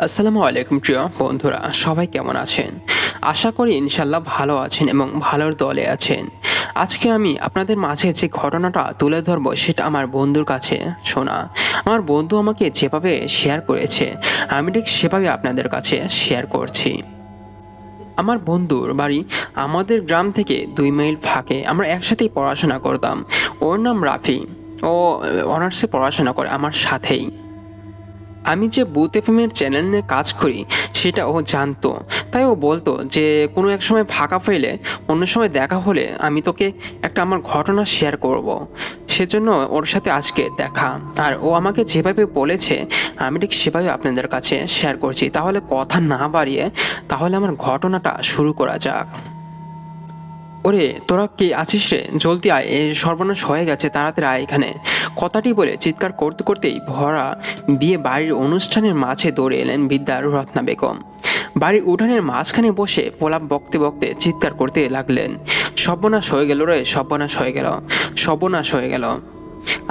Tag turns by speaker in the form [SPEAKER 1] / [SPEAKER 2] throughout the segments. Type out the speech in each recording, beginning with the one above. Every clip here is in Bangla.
[SPEAKER 1] আসসালামু আলাইকুম প্রিয় বন্ধুরা, সবাই কেমন আছেন? আশা করি ইনশাল্লাহ ভালো আছেন এবং ভালোর দলে আছেন। আজকে আমি আপনাদের মাঝে যে ঘটনাটা তুলে ধরবো সেটা আমার বন্ধুর কাছে শোনা। আমার বন্ধু আমাকে যেভাবে শেয়ার করেছে আমি ঠিক সেভাবে আপনাদের কাছে শেয়ার করছি। আমার বন্ধুর বাড়ি আমাদের গ্রাম থেকে 2 মাইল ফাঁকে। আমরা একসাথেই পড়াশোনা করতাম। ওর নাম রাফি। ও অনার্সে পড়াশোনা করে আমার সাথেই। আমি যে বুথ এফএমের চ্যানেল নিয়ে কাজ করি সেটা ও জানতো। তাই ও বলতো যে কোনো এক সময় ফাঁকা পেলে, অন্য সময় দেখা হলে আমি তোকে একটা আমার ঘটনা শেয়ার করব। সেজন্য ওর সাথে আজকে দেখা। আর ও আমাকে যেভাবে বলেছে আমি ঠিক সেভাবে আপনাদের কাছে শেয়ার করছি। তাহলে কথা না বাড়িয়ে তাহলে আমার ঘটনাটা শুরু করা যাক। ওরে তোরা কে আছিস রে, জলদি আয়, এ সর্বনাশ হয়ে গেছে, তাড়াতাড়ি আয় এখানে। কথাটি বলে চিৎকার করতে করতেই ভরা বিয়ে বাড়ির অনুষ্ঠানের মাঝে দৌড়ে এলেন বিদ্যার রত্না বেগম। বাড়ির উঠানের মাঝখানে বসে পোলাপ বকতে বকতে চিৎকার করতে লাগলেন, সর্বনাশ হয়ে গেল রে, সর্বনাশ হয়ে গেল, সর্বনাশ হয়ে গেল।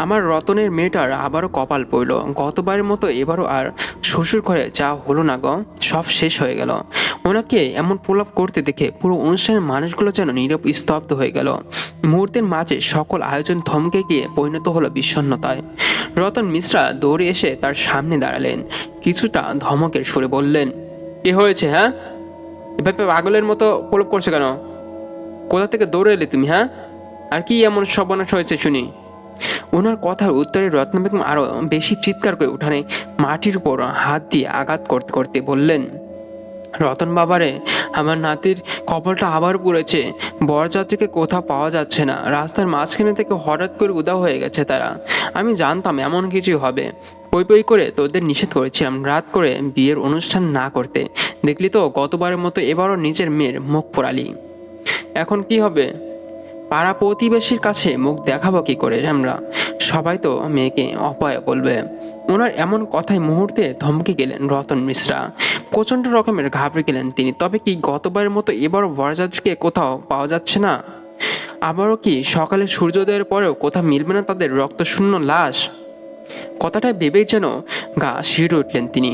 [SPEAKER 1] আমার রতনের মেয়েটার আবারও কপাল পড়ল। গতবারের মতো এবারও আর শ্বশুর ঘরে যা হলো না গো, সব শেষ হয়ে গেল। ওনাকে এমন প্রলাপ করতে দেখে পুরো অনুষ্ঠানের মানুষগুলো যেন নীরব স্তব্ধ হয়ে গেল। মুহূর্তের মাঝে সকল আয়োজন থমকে গিয়ে পরিণত হলো বিষণ্ণতায়। রতন মিশ্রা দৌড়ে এসে তার সামনে দাঁড়ালেন। কিছুটা ধমকের সুরে বললেন, কি হয়েছে হ্যাঁ? এভাবে পাগলের মতো প্রলাপ করছো কেন? কোথা থেকে দৌড়ে এলে তুমি হ্যাঁ? আর কি এমন সর্বনাশ হয়েছে শুনি? ওনার কথার উত্তরে রত্না বেগম আরো বেশি চিৎকার করে উঠানে মাটির উপর হাত দিয়ে আঘাত করতে করতে বললেন, রতন বাবারে, আমার নাতির কপালটা আবার পুড়েছে। বরযাত্রীকে কোথাও পাওয়া যাচ্ছে না। রাস্তার মাঝখানে থেকে হঠাৎ করে উধাও হয়ে গেছে তারা। আমি জানতাম এমন কিছু হবে। পই পই করে তোদের নিষেধ করেছিলাম রাত করে বিয়ের অনুষ্ঠান না করতে। দেখলি তো, গতবারের মতো এবারও নিজের মেয়ের মুখ পোড়ালি। এখন কি হবে? পাড়া প্রতিবেশীর কাছে মুখ দেখাবো কি করে আমরা? সবাই তো মেয়েকে অপয়া বলবে। ওনার এমন কথায় মুহূর্তে থমকে গেলেন রতন মিশ্রা। প্রচন্ড রকমের ঘাবড়ে গেলেন তিনি। তবে কি গতবারের মতো এবারও বরযাত্রীকে কোথাও পাওয়া যাচ্ছে না? আবারও কি সকালে সূর্যোদয়ের পরেও কোথাও মিলবে না তাদের রক্তশূন্য লাশ? কথাটা ভেবেই যেন গা শিউরে উঠলেন তিনি।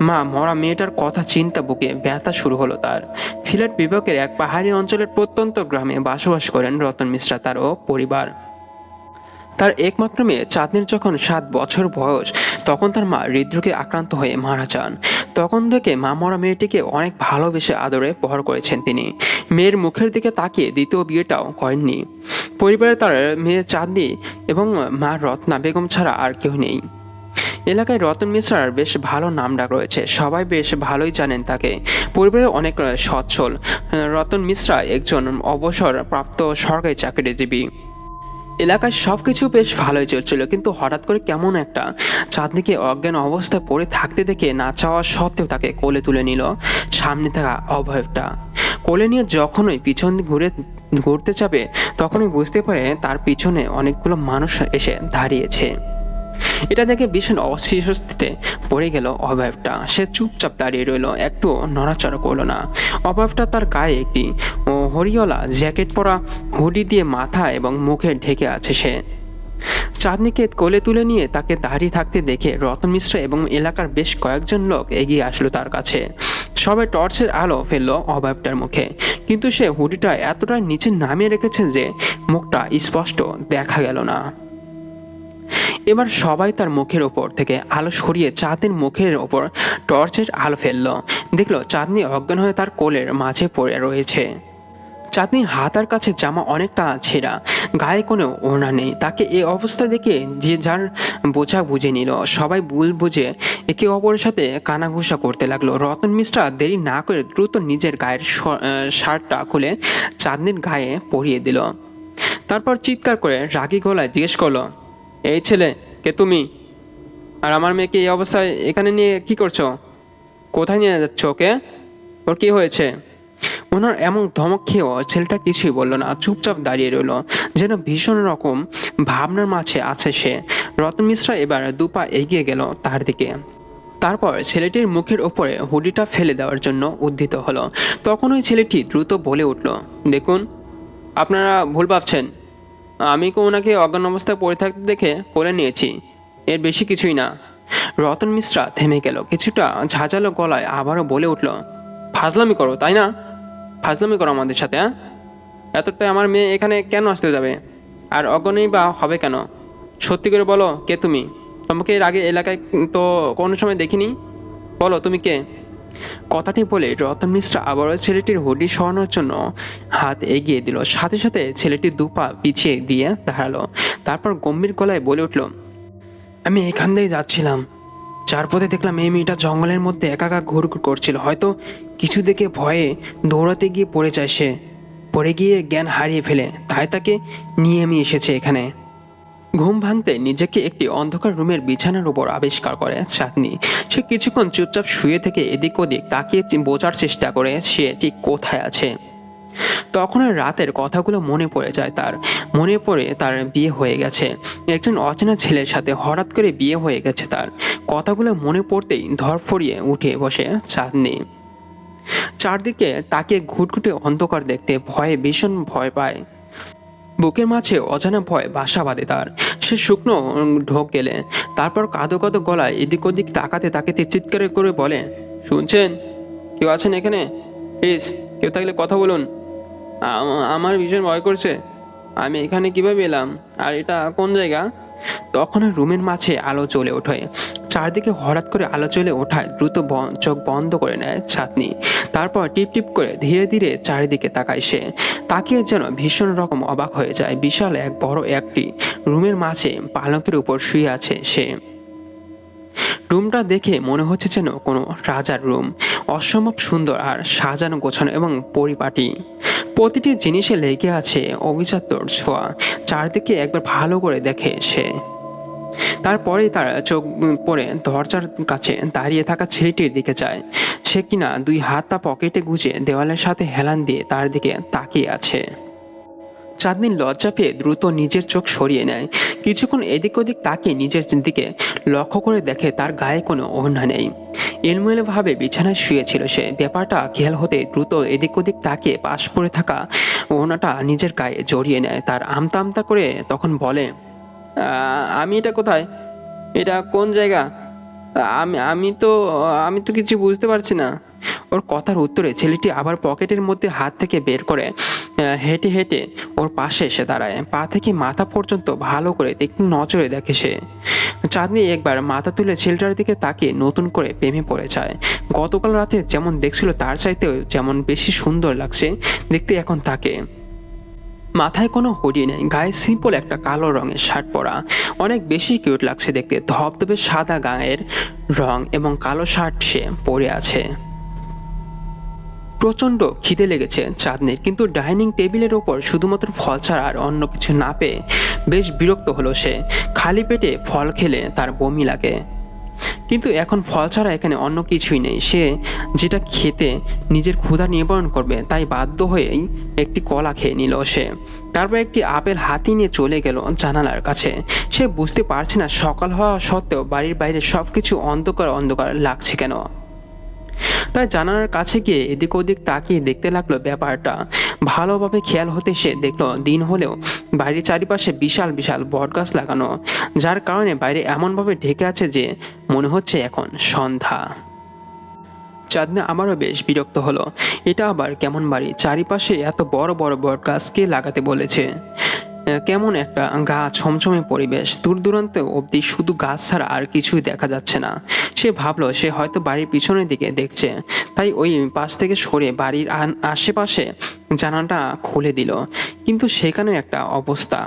[SPEAKER 1] মা মরা মেয়েটার কথা চিন্তা বুকে ব্যথা শুরু হলো তার। সিলেট বিভাগের এক পাহাড়ি অঞ্চলের প্রত্যন্ত গ্রামে বসবাস করেন রতন মিশ্রা তার ও পরিবার। তার একমাত্র মেয়ে চাঁদনির যখন 7 বছর বয়স, তখন তার মা হৃদরোগে আক্রান্ত হয়ে মারা যান। তখন থেকে মা মরা মেয়েটিকে অনেক ভালোবেসে আদরে বড় করেছেন তিনি। মেয়ের মুখের দিকে তাকিয়ে দ্বিতীয় বিয়েটাও করেননি। পরিবারে তার মেয়ে চাঁদনি এবং মা রত্না বেগম ছাড়া আর কেউ নেই। এলাকায় রতন মিশ্রার বেশ ভালো নামডাক রয়েছে, সবাই বেশ ভালোই জানেন তাকে। পরিবারে অনেক সচ্ছল। রতন মিশ্রা একজন অবসর প্রাপ্ত সরকারি চাকরিজীবী। এলাকায় সবকিছু বেশ ভালোই চলছিল, কিন্তু হঠাৎ করে কেমন একটা চাঁদনিকে অজ্ঞান অবস্থায় পড়ে থাকতে দেখে না চাওয়া সত্ত্বেও তাকে কোলে তুলে নিল সামনে থাকা অভয়টা। কোলে নিয়ে যখনই পিছন ঘুরতে যাবে তখনই বুঝতে পারে তার পিছনে অনেকগুলো মানুষ এসে দাঁড়িয়েছে। এটা দেখে ভীষণ অস্বস্তিতে পড়ে গেল অভয়টা। সে চুপচাপ দাঁড়িয়ে রইল, একটু নড়াচড়া করলো না। অভয়টা তার গায়ে একটি হরিওয়ালা জ্যাকেট পরা, হুডি দিয়ে মাথা এবং মুখে ঢেকে আছে সে। চাঁদনিকে কোলে তুলে নিয়ে তাকে দাঁড়িয়ে থাকতে দেখে রতন মিশ্রা এবং এলাকার বেশ কয়েকজন লোক এগিয়ে আসলো তার কাছে। সবাই টর্চের আলো ফেললো অভয়টার মুখে, কিন্তু সে হুডিটা এতটা নিচে নামিয়ে রেখেছে যে মুখটা স্পষ্ট দেখা গেল না। এবার সবাই তার মুখের ওপর থেকে আলো সরিয়ে চাঁদের মুখের ওপর টর্চের আলো ফেললো। দেখলো চাঁদনি অজ্ঞান হয়ে তার কোলের মাঝে পড়ে রয়েছে। চাঁদনির হাতার কাছে জামা অনেকটা ছেঁড়া, গায়ে কোনো ওড়না নেই। তাকে এই অবস্থা দেখে যে যার বোঝা বুঝে নিল। সবাই ভুল বুঝে একে অপরের সাথে কানাঘুষা করতে লাগলো। রতন মিশ্রা দেরি না করে দ্রুত নিজের গায়ের শার্টটা খুলে চাঁদনির গায়ে পরিয়ে দিল। তারপর চিৎকার করে রাগী গলায় জিজ্ঞেস করলো, এই ছেলে, কে তুমি? আর আমার মেয়েকে এই অবস্থায় এখানে নিয়ে কি করছো? কোথায় নিয়ে যাচ্ছ ওকে? ওর কি হয়েছে? ওনার এমন ধমক খেয়েও ছেলেটা কিছুই বলল না, চুপচাপ দাঁড়িয়ে রইল, যেন ভীষণ রকম ভাবনার মাঝে আছে সে। রতন মিশ্রা এবার দুপা এগিয়ে গেল তার দিকে। তারপর ছেলেটির মুখের ওপরে হুডিটা ফেলে দেওয়ার জন্য উদ্যত হলো। তখন ওই ছেলেটি দ্রুত বলে উঠল, দেখুন, আপনারা ভুল ভাবছেন। আমি ওনাকে অজ্ঞান অবস্থায় পড়ে থাকতে দেখে কোলে নিয়েছি, এর বেশি কিছুই না। রতন মিশ্রা থেমে গেল, কিছুটা ঝাঁঝালো গলায় আবারও বলে উঠল, ফাজলামি করো তাই না? ফাজলামি করো আমাদের সাথে, হ্যাঁ? এতটাই আমার মেয়ে এখানে কেন আসতে যাবে? আর অজ্ঞানই বা হবে কেন? সত্যি করে বলো, কে তুমি? তোমাকে এর আগে এলাকায় তো কোনো সময় দেখিনি। বলো তুমি কে? কথাটি বলে রতন মিশ্রা আবারও ছেলেটির হুডি সরানোর জন্য হাত এগিয়ে দিল। সাথে সাথে ছেলেটি দুপা পিছিয়ে দিয়ে দাঁড়ালো। তারপর গম্ভীর গলায় বলে উঠল, আমি এখান দিয়ে যাচ্ছিলাম, যার পথে দেখলাম এই মেয়েটা জঙ্গলের মধ্যে একা একা ঘুরঘুর করছিল। হয়তো কিছু দেখে ভয়ে দৌড়াতে গিয়ে পড়ে যায় সে, পড়ে গিয়ে জ্ঞান হারিয়ে ফেলে, তাই তাকে নিয়ে আমি এসেছি এখানে। ঘুম ভাঙতে নিজেকে একটি অন্ধকার রুমের বিছানার উপর আবিষ্কার করে চাঁদনি। সে কিছুক্ষণ চুপচাপ শুয়ে থেকে এদিক ওদিক তাকিয়ে বোঝার চেষ্টা করে সে ঠিক কোথায় আছে। তখন আর রাতের কথাগুলো মনে পড়ে যায় তার। মনে পড়ে তার বিয়ে হয়ে গেছে, একজন অচেনা ছেলের সাথে হঠাৎ করে বিয়ে হয়ে গেছে তার। কথাগুলো মনে পড়তেই ধরফড়িয়ে উঠে বসে চাঁদনি। চারদিকে তাকিয়ে ঘুটঘুটে অন্ধকার দেখতে ভয়ে ভীষণ ভয় পায়। বুকের মাঝে অজানা ভয় বাসা বাঁধে তার। সে শুকনো ঢোক গেলে, তারপর কাঁদো কাঁদো গলায় এদিক ওদিক তাকাতে তাকাতে চিৎকার করে বলে, শুনছেন? কেউ আছেন এখানে? প্লিজ কেউ থাকলে কথা বলুন। আমার ভীষণ ভয় করছে। আমি এখানে কিভাবে এলাম? আর এটা কোন জায়গা? তখন রুমের মাঝে আলো জ্বলে ওঠে। চারদিকে হঠাৎ করে আলো জ্বলে ওঠায় দ্রুত চোখ বন্ধ করে নেয় চাঁদনি। তারপর টিপ টিপ করে ধীরে ধীরে চারিদিকে তাকায় সে। তাকিয়ে যেন ভীষণ রকম অবাক হয়ে যায়। বিশাল এক বড় একটি রুমের মাঝে পালকের উপর শুয়ে আছে সে। রুমটা দেখে মনে হচ্ছে যেন কোনো রাজার রুম, অসম্ভব সুন্দর আর সাজানো গোছানো এবং পরিপাটি। প্রতিটি জিনিসে লেগে আছে অভিজাত্যর ছোঁয়া। চারদিকে একবার ভালো করে দেখে সে। তারপরেই তার চোখ পড়ে দরজার কাছে দাঁড়িয়ে থাকা ছেলেটির দিকে যায়। সে কিনা দুই হাত তা পকেটে গুজে দেওয়ালের সাথে হেলান দিয়ে তার দিকে তাকিয়ে আছে। চাঁদনি লজ্জা পেয়ে দ্রুত নিজের চোখ সরিয়ে নেয়। কিছুক্ষণ এদিক ওদিক তাকিয়ে নিজের দিকে লক্ষ্য করে দেখে তার গায়ে কোনো ওড়না নেই। এলোমেলো ভাবে বিছানায় শুয়েছিল সে। ব্যাপারটা খেয়াল হতে দ্রুত এদিক ওদিক তাকিয়ে পাশ পড়ে থাকা ওড়নাটা নিজের গায়ে জড়িয়ে নেয়। তার আমতা আমতা করে তখন বলে, আমি এটা কোথায়? এটা কোন জায়গা? আমি আমি তো আমি তো কিছু বুঝতে পারছি না। ওর কথার উত্তরে ছেলেটি আবার পকেটের মধ্যে হাত থেকে বের করে হেঁটে হেঁটে ওর পাশে এসে দাঁড়ায়। পা থেকে মাথা পর্যন্ত ভালো করে তীক্ষ্ণ নজরে দেখে সে। চাঁদনি একবার মাথা তুলে ছেলেটার দিকে তাকিয়ে নতুন করে প্রেমে পড়ে যায়। গতকাল রাতে যেমন দেখছিল তার চাইতেও যেমন বেশি সুন্দর লাগছে দেখতে এখন তাকে। মাথায় কোনো হুডি নেই, গায়ে সিম্পল একটা কালো রঙের শার্ট পরা। অনেক বেশি কিউট লাগছে দেখতে। ধবধবে সাদা গায়ের রং এবং কালো শার্ট সে পরে আছে। প্রচন্ড খিদে লেগেছে চাঁদনির, কিন্তু ডাইনিং টেবিলের ওপর শুধুমাত্র ফল ছাড়া আর অন্য কিছু না পেয়ে বেশ বিরক্ত হলো সে। খালি পেটে ফল খেলে তার বমি লাগে, কিন্তু এখন ফল ছাড়া এখানে অন্য কিছুই নেই। সে যেটা খেতে নিজের ক্ষুধা নিবারণ করবে তাই বাধ্য হয়েই একটি কলা খেয়ে নিল সে। তারপর একটি আপেল হাতি নিয়ে চলে গেল জানালার কাছে। সে বুঝতে পারছে না সকাল হওয়া সত্ত্বেও বাড়ির বাইরে সবকিছু অন্ধকার অন্ধকার লাগছে কেন। তাই জানালার কাছে গিয়ে এদিক ওদিক তাকিয়ে দেখতে লাগলো ব্যাপারটা। ভালোভাবে খেয়াল হতে সে দেখলো দিন হলেও বাড়ির চারিপাশে বিশাল বিশাল বটগাছ লাগানো, যার কারণে বাইরে এমনভাবে ঢেকে আছে যে মনে হচ্ছে এখন সন্ধ্যা। চাঁদনি আমারও বেশ বিরক্ত হলো। এটা আবার কেমন বাড়ি? চারিপাশে এত বড় বড় বটগাছ কে লাগাতে বলেছে? কেমন একটা গা ছমছমে পরিবেশ। দূর দূরান্ত অবধি শুধু গাছ ছাড়া আর কিছুই দেখা যাচ্ছে না। সে ভাবলো সে হয়তো বাড়ির পিছনের দিকে দেখছে, তাই ওই পাশ থেকে সরে বাড়ির আশেপাশে জানালাটা খুলে দিল। কিন্তু সেখানেও একটা অবস্থা,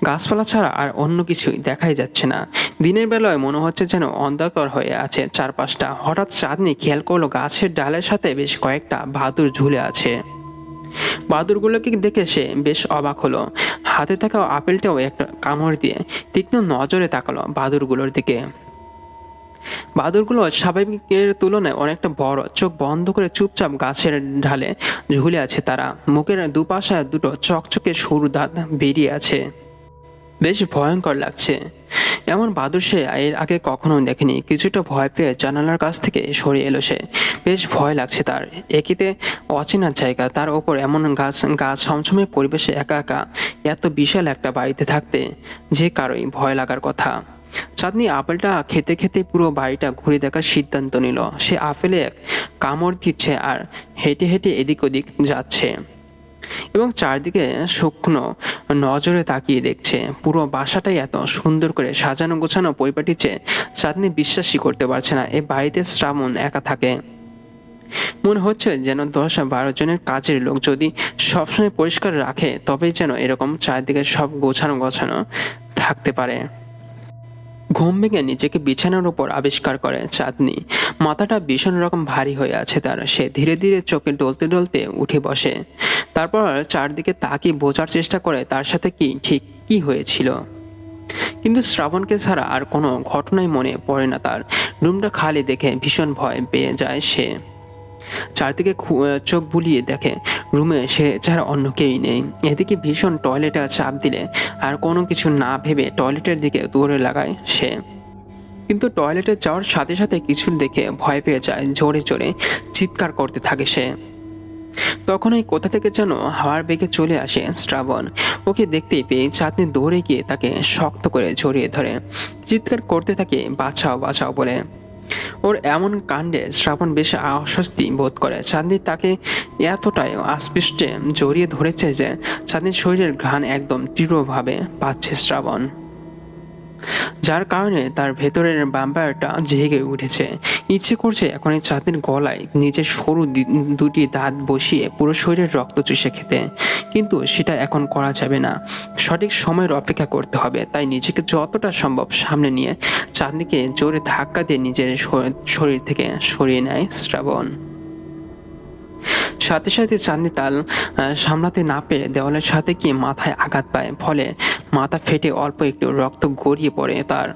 [SPEAKER 1] গাছপালা ছাড়া আর অন্য কিছুই দেখাই যাচ্ছে না। দিনের বেলায় মনে হচ্ছে যেন অন্ধকার হয়ে আছে চারপাশটা। হঠাৎ চাঁদনি খেয়াল করলো গাছের ডালের সাথে বেশ কয়েকটা বাদুড় ঝুলে আছে। বাদুরগুলোকে দেখে সে বেশ অবাক হলো। হাতে থাকা আপেলটাও একটা কামড় দিয়ে তীক্ষ্ণ নজরে তাকালো বাদুরগুলোর দিকে। বাদুরগুলো স্বাভাবিকের তুলনায় অনেকটা বড়। চোখ বন্ধ করে চুপচাপ গাছের ঢালে ঝুলে আছে তারা। মুখের দুপাশে দুটো চকচকে সরু দাঁত বেরিয়ে আছে। বেশ ভয়ঙ্কর লাগছে। এমন বাদুড় সে এর আগে কখনো দেখেনি। কিছুটা ভয় পেয়ে জানালার কাছ থেকে সরে এলো সে। বেশ ভয় লাগছে তার। একিতে অচেনা জায়গা, তার ওপর এমন গাছ ছমছমে পরিবেশে একা একা এত বিশাল একটা বাড়িতে থাকতে যে কারোই ভয় লাগার কথা। চাঁদনি আপেলটা খেতে খেতে পুরো বাড়িটা ঘুরে দেখার সিদ্ধান্ত নিল। সে আপেলে এক কামড় দিচ্ছে আর হেঁটে হেঁটে এদিক ওদিক যাচ্ছে এবং চারদিকে শুকনো নজরে তাকিয়ে দেখছে। পুরো বাসাটাই এত সুন্দর করে সাজানো গোছানো পরিপাটি যে চাঁদনি বিশ্বাসই করতে পারছে না এ বাড়িতে শ্রাবণ একা থাকে। মনে হচ্ছে যেন 10-12 জনের কাজের লোক যদি সবসময় পরিষ্কার রাখে তবেই যেন এরকম চারদিকে সব গোছানো গোছানো থাকতে পারে। ঘুম ভেঙে নিজেকে বিছানার উপর আবিষ্কার করে চাঁদনি। মাথাটা ভীষণ রকম ভারী হয়ে আছে তার। সে ধীরে ধীরে চোখে ডলতে ডলতে উঠে বসে। তারপর চারদিকে তাকিয়ে বোঝার চেষ্টা করে তার সাথে ঠিক কি হয়েছিল। কিন্তু শ্রাবণকে ছাড়া আর কোনো ঘটনাই মনে পড়ে না তার। রুমটা খালি দেখে ভীষণ ভয় পেয়ে যায় সে। চারদিকে চোখ বুলিয়ে দেখে রুমে সে ছাড়া অন্য কেউই নেই। এদিকে ভীষণ টয়লেটে চাপ দিলে আর কোনো কিছু না ভেবে টয়লেটের দিকে দৌড়ে লাগায় সে। কিন্তু টয়লেটে যাওয়ার সাথে সাথে কিছু দেখে ভয় পেয়ে যায়, জোরে জোরে চিৎকার করতে থাকে সে। তখনই কোথা থেকে যেন হাওয়ার বেগে চলে আসে শ্রাবণ। ওকে দেখতেই পেয়ে চাঁদনি দৌড়ে গিয়ে তাকে শক্ত করে জড়িয়ে ধরে চিৎকার করতে থাকে, বাঁচাও বাঁচাও বলে। ওর এমন কাণ্ডে শ্রাবণ বেশ অস্বস্তি বোধ করে। চাঁদনি তাকে এতটাই আস্পৃষ্টে জড়িয়ে ধরেছে যে চাঁদনির শরীরের ঘ্রাণ একদম তীব্রভাবে পাচ্ছে শ্রাবণ, যার কারণে তার ভেতরের ভ্যাম্পায়ারটা জেগে উঠেছে। ইচ্ছে করছে এখন এই চাঁদনির গলায় নিজের সরু দুটি দাঁত বসিয়ে পুরো শরীরের রক্ত চুষে খেতে, কিন্তু সেটা এখন করা যাবে না। সঠিক সময়ের অপেক্ষা করতে হবে। তাই নিজেকে যতটা সম্ভব সামনে নিয়ে চাঁদনিকে জোরে ধাক্কা দিয়ে নিজের শরীর থেকে সরিয়ে নেয় শ্রাবণ। সাথে সাথে চাঁদনি তাল সামলাতে না পেরে দেওয়ালের সাথে গিয়ে মাথায় আঘাত পায়। ফলে মাথা ফেটে অল্প একটু রক্ত গড়িয়ে পড়ে তার।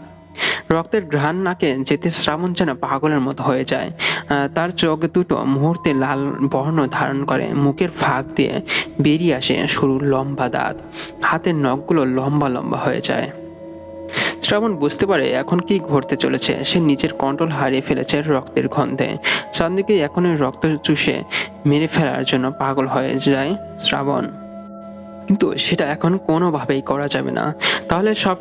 [SPEAKER 1] রক্তের ঘ্রাণ নাকে যেতে শ্রাবণ যেন পাগলের মতো হয়ে যায়। তার চোখ দুটো মুহূর্তে লাল বর্ণ ধারণ করে। মুখের ফাঁক দিয়ে বেরিয়ে আসে সরু লম্বা দাঁত। হাতের নখগুলো লম্বা লম্বা হয়ে যায়। শ্রাবণ বুঝতে পারে এখন কি ঘটতে চলেছে। সে নিজের কন্ট্রোল হারিয়ে ফেলেছে রক্তের গন্ধে। চাঁদনিকে এখনই রক্ত চুষে মেরে ফেলার জন্য পাগল হয়ে যায় শ্রাবণ, কিন্তু সেটা এখন কোনোভাবেই করা যাবে না। তাহলে সব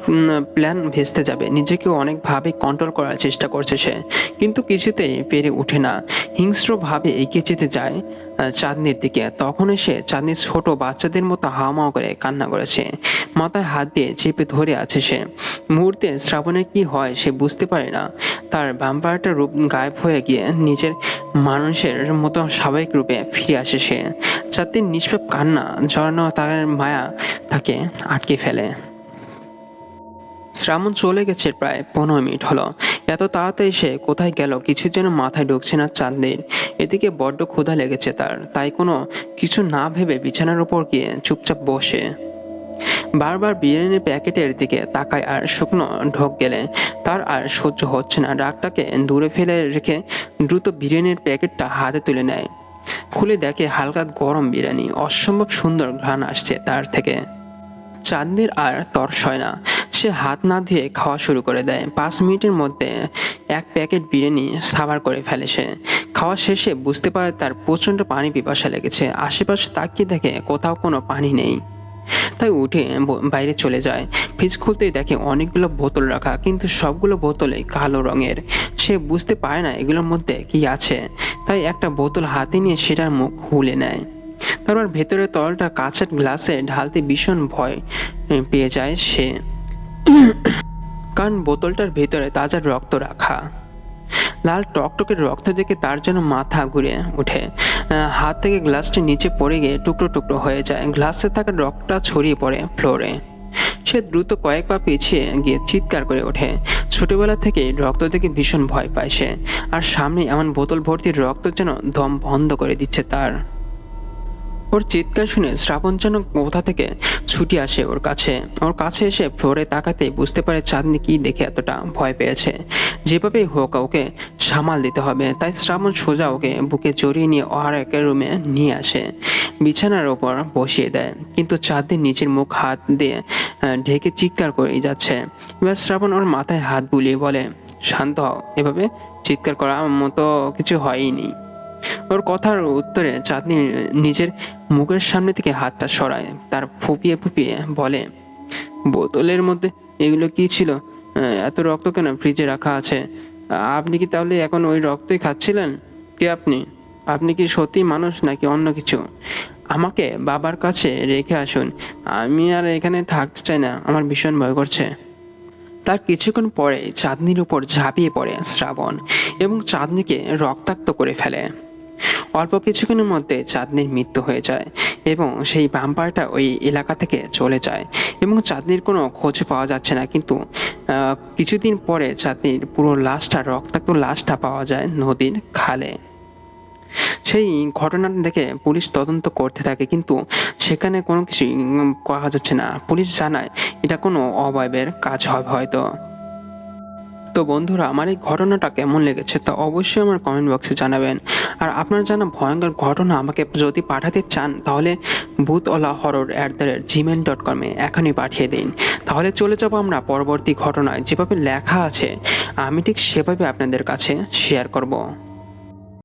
[SPEAKER 1] প্ল্যান ভেস্তে যাবে। নিজেকেও অনেকভাবে কন্ট্রোল করার চেষ্টা করছে সে, কিন্তু কিছুতেই পেরে ওঠে না। হিংস্রভাবে এগিয়ে যেতে যায় চাঁদনির দিকে। তখন সে চাঁদনির ছোট বাচ্চাদের মতো হাওমাও করে কান্না করেছে। মাথায় হাত দিয়ে চেপে ধরে আছে সে। মুহূর্তে শ্রাবণের কি হয় সে বুঝতে পারে না। তার ভ্যাম্পায়ারটার রূপ গায়েব হয়ে গিয়ে নিজের মানুষের মতো স্বাভাবিক রূপে ফিরে আসে সে। চাঁদনির নিষ্পাপ কান্না জড়ানো তার মায়া তাকে আটকে ফেলে। শ্রাবণ চলে গেছে প্রায় 15 মিনিট হলো। এত তাড়াতাড়ি সে কোথায় গেল কিছু যেন মাথায় ঢুকছে না চাঁদনির। এদিকে বড্ড ক্ষুধা লেগেছে তার। তাই কোনো কিছু না ভেবে বিছানার উপর গিয়ে চুপচাপ বসে বারবার বিরিয়ানির প্যাকেটের দিকে তাকায়। আর শুকনো ঢোক গেলে তার আর সহ্য হচ্ছে না। রাগটাকে দূরে ফেলে রেখে দ্রুত বিরিয়ানির প্যাকেটটা হাতে তুলে নেয়। খুলে দেখে হালকা গরম বিরিয়ানি। অসম্ভব সুন্দর ঘ্রাণ আসছে তার থেকে। চাঁদনির আর তর্স হয় না। সে হাত না ধুয়ে খাওয়া শুরু করে দেয়। 5 মিনিটের মধ্যে এক প্যাকেট বিরিয়ানি সাবার করে ফেলে সে। খাওয়া শেষে বুঝতে পারে তার প্রচন্ড পানি পিপাসা লেগেছে। আশেপাশে তাকিয়ে দেখে কোথাও কোনো পানি নেই। তাই উঠে বাইরে চলে যায়। ফ্রিজ খুলতেই দেখে অনেকগুলো বোতল রাখা, কিন্তু সবগুলো বোতলেই কালো রঙের। সে বুঝতে পারে না এগুলোর মধ্যে কি আছে। তাই একটা বোতল হাতে নিয়ে সেটার মুখ খুলে নেয়। তারপর ভেতরে তরলটা কাঁচের গ্লাসে ঢালতে ভীষণ ভয় পেয়ে যায় সে, কারণ বোতলটার ভেতরে তাজা রক্ত রাখা। লাল টকটকে রক্ত দেখে তার যেন মাথা ঘুরে ওঠে। হাত থেকে গ্লাসটি নিচে পড়ে গিয়ে টুকরো টুকরো হয়ে যায়। গ্লাসে থাকা রক্তটা ছড়িয়ে পড়ে ফ্লোরে। সে দ্রুত কয়েক পা পিছিয়ে গিয়ে চিৎকার করে ওঠে। ছোটবেলা থেকে রক্ত দেখে ভীষণ ভয় পায় সে। আর সামনে এমন বোতল ভর্তি রক্ত যেন দম বন্ধ করে দিচ্ছে তার। ওর চিৎকার শুনে শ্রাবণ যেন কোথা থেকে ছুটে আসে ওর কাছে এসে ফ্লোরে তাকাতে বুঝতে পারে চাঁদনি কি দেখে এতটা ভয় পেয়েছে। যেভাবেই হোক ওকে সামাল দিতে হবে। তাই শ্রাবণ সোজা ওকে বুকে জড়িয়ে নিয়ে আর এক রুমে নিয়ে আসে, বিছানার ওপর বসিয়ে দেয়। কিন্তু চাঁদনি নিচের মুখ হাত দিয়ে ঢেকে চিৎকার করেই যাচ্ছে। এবার শ্রাবণ ওর মাথায় হাত বুলিয়ে বলে, শান্ত হও, এভাবে চিৎকার করার মতো কিছু হয়নি। ওর কথার উত্তরে চাঁদনি নিজের মুখের সামনে থেকে হাতটা সরায়। তার ফুপিয়ে ফুপিয়ে বলে, বোতলের মধ্যে এগুলো কি ছিল? এত রক্ত কেন ফ্রিজে রাখা আছে? আপনি কি তাহলে এখন ওই রক্তই খাচ্ছিলেন? কে আপনি? আপনি কি সত্যিই মানুষ নাকি অন্য কিছু? আমাকে বাবার কাছে রেখে আসুন। আমি আর এখানে থাকতে চাই না। আমার ভীষণ ভয় করছে। তার কিছুক্ষণ পরে চাঁদনির উপর ঝাঁপিয়ে পড়ে শ্রাবণ এবং চাঁদনিকে রক্তাক্ত করে ফেলে। অল্প কিছুক্ষণের মধ্যে চাঁদনির মৃত্যু হয়ে যায় এবং সেই ভ্যাম্পায়ারটা ওই এলাকা থেকে চলে যায় এবং চাঁদনির কোনো খোঁজ পাওয়া যাচ্ছে না। কিন্তু কিছুদিন পরে চাঁদনির পুরো লাশটা, রক্তাক্ত লাশটা পাওয়া যায় নদীর খালে। সেই ঘটনাটা দেখে পুলিশ তদন্ত করতে থাকে, কিন্তু সেখানে কোনো কিছুই পাওয়া যাচ্ছে না। পুলিশ জানায় এটা কোনো অবয়বের কাজ হবে হয়তো। তো বন্ধুরা, আমার এই ঘটনাটা কেমন লেগেছে তা অবশ্যই আমার কমেন্ট বক্সে জানাবেন। আর আপনার জানা ভয়ঙ্কর ঘটনা আমাকে যদি পাঠাতে চান তাহলে bhutola@gmail.com এখনই পাঠিয়ে দিন। তাহলে চলে যাবো আমরা পরবর্তী ঘটনায়। যেভাবে লেখা আছে আমি ঠিক সেভাবে আপনাদের কাছে শেয়ার করব।